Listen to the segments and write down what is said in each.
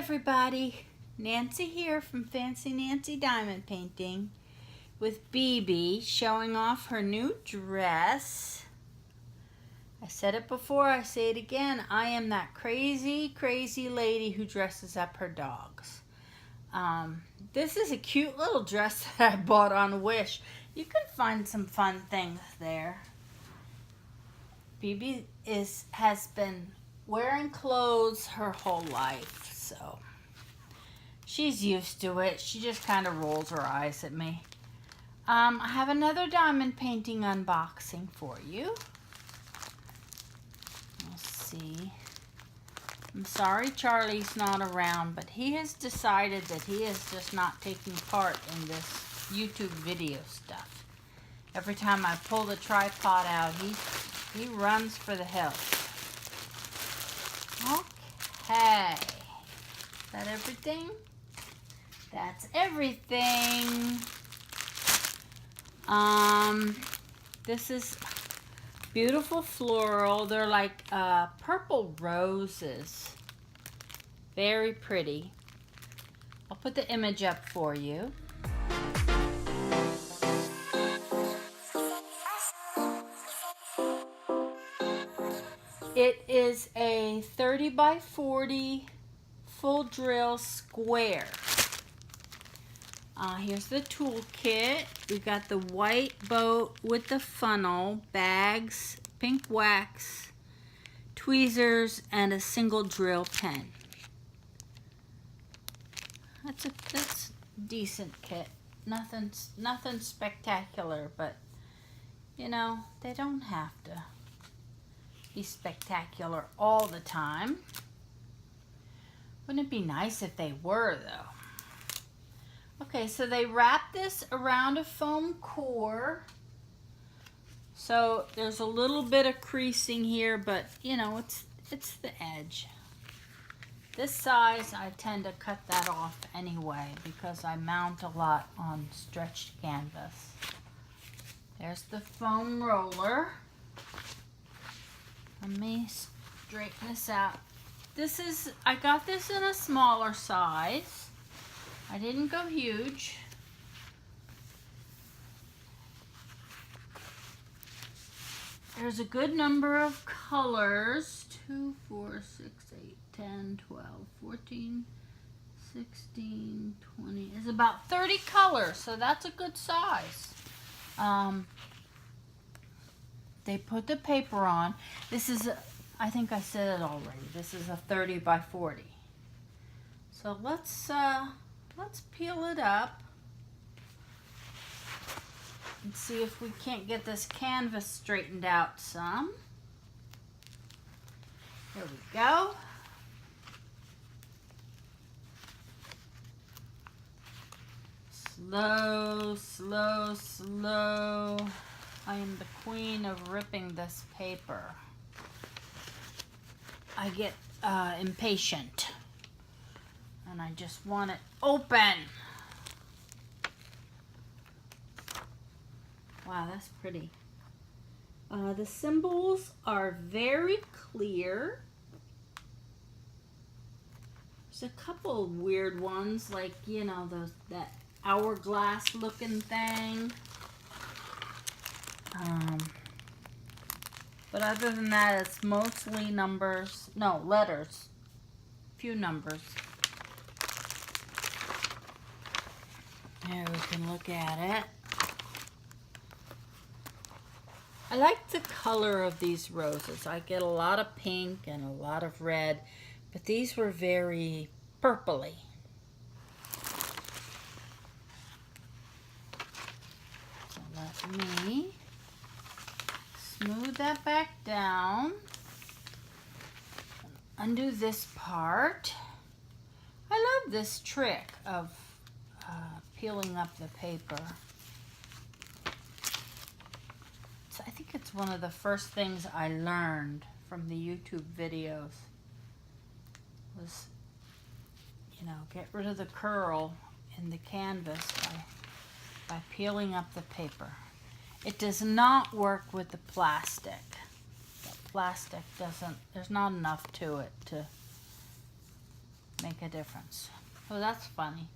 everybody, Nancy here from Fancy Nancy Diamond Painting with BB showing off her new dress. I said it before, I say it again, I am that crazy lady who dresses up her dogs. This is a cute little dress that I bought on Wish. You can find some fun things there. BB has been wearing clothes her whole life, so she's used to it. She just kind of rolls her eyes at me. I have another diamond painting unboxing for you. Let's see. I'm sorry Charlie's not around, but he has decided that he is just not taking part in this YouTube video stuff. Every time I pull the tripod out, he runs for the hills. Okay. Is that everything? That's everything. This is beautiful floral. They're like purple roses. Very pretty. I'll put the image up for you. It is a 30 by 40 full drill square. Here's the toolkit. We've got the white boat with the funnel, bags, pink wax, tweezers, and a single drill pen. That's a decent kit. Nothing spectacular, but you know, they don't have to be spectacular all the time. Wouldn't it be nice if they were, though? Okay, so they wrap this around a foam core. So there's a little bit of creasing here, but you know, it's the edge. This size, I tend to cut that off anyway because I mount a lot on stretched canvas. There's the foam roller. Let me straighten this out. I got this in a smaller size. I didn't go huge. There's a good number of colors. 2, 4, 6, 8, 10, 12, 14, 16, 20. It's about 30 colors, so that's a good size. They put the paper on. This is, I think I said it already. This is a 30 by 40. So let's peel it up and see if we can't get this canvas straightened out some. Here we go. Slow, slow, slow. I am the queen of ripping this paper. I get impatient. And I just want it open. Wow, that's pretty. The symbols are very clear. There's a couple of weird ones, like, you know, that hourglass looking thing. But other than that, it's mostly numbers. No, letters. Few numbers. There, we can look at it. I like the color of these roses. I get a lot of pink and a lot of red, but these were very purpley. So let me smooth that back down. Undo this part. I love this trick of peeling up the paper. So I think it's one of the first things I learned from the YouTube videos was, you know, get rid of the curl in the canvas by peeling up the paper. It does not work with the plastic. The plastic doesn't, there's not enough to it to make a difference. So that's funny.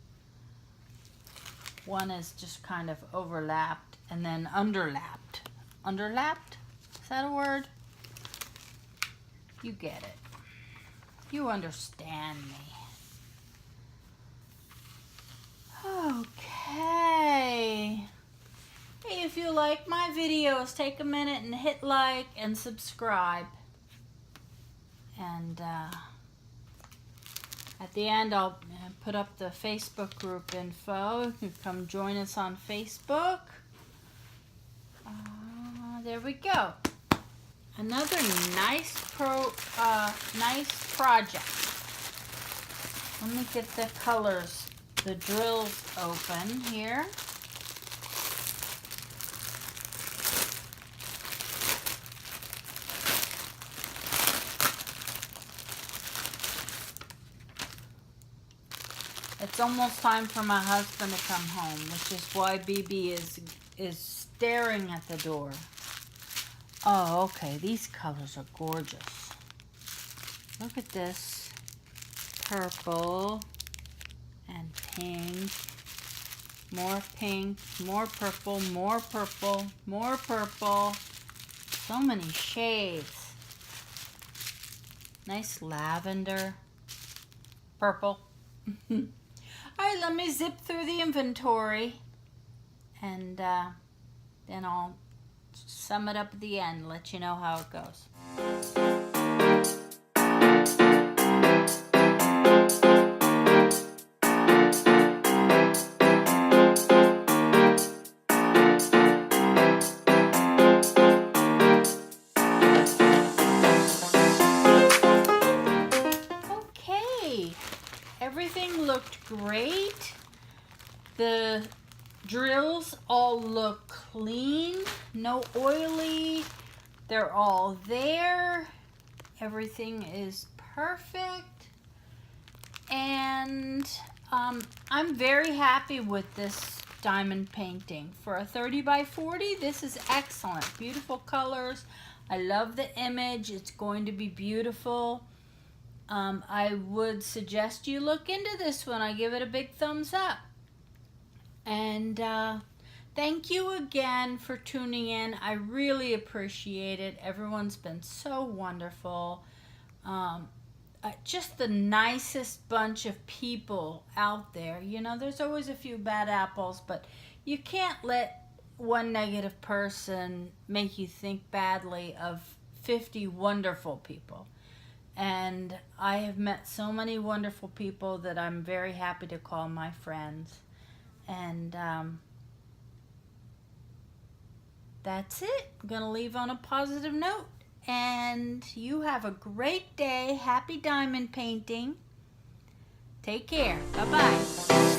One is just kind of overlapped and then underlapped. Underlapped? Is that a word? You get it. You understand me. Okay. Hey, if you like my videos, take a minute and hit like and subscribe. And at the end, I'll put up the Facebook group info. You can come join us on Facebook. There we go. Another nice project. Let me get the colors, the drills open here. It's almost time for my husband to come home, which is why BB is staring at the door. Oh, okay. These colors are gorgeous. Look at this. Purple and pink. More pink, more purple, more purple, more purple. So many shades. Nice lavender. Purple. All right, let me zip through the inventory. And then I'll sum it up at the end, let you know how it goes. Okay, everything looked great. The drills all look clean, no oily. They're all there. Everything is perfect. And I'm very happy with this diamond painting. For a 30 by 40, this is excellent. Beautiful colors. I love the image. It's going to be beautiful. I would suggest you look into this one. I give it a big thumbs up. And thank you again for tuning in. I really appreciate it. Everyone's been so wonderful. Just the nicest bunch of people out there. You know, there's always a few bad apples, but you can't let one negative person make you think badly of 50 wonderful people. And I have met so many wonderful people that I'm very happy to call my friends. And that's it. I'm going to leave on a positive note. And you have a great day. Happy diamond painting. Take care. Bye-bye.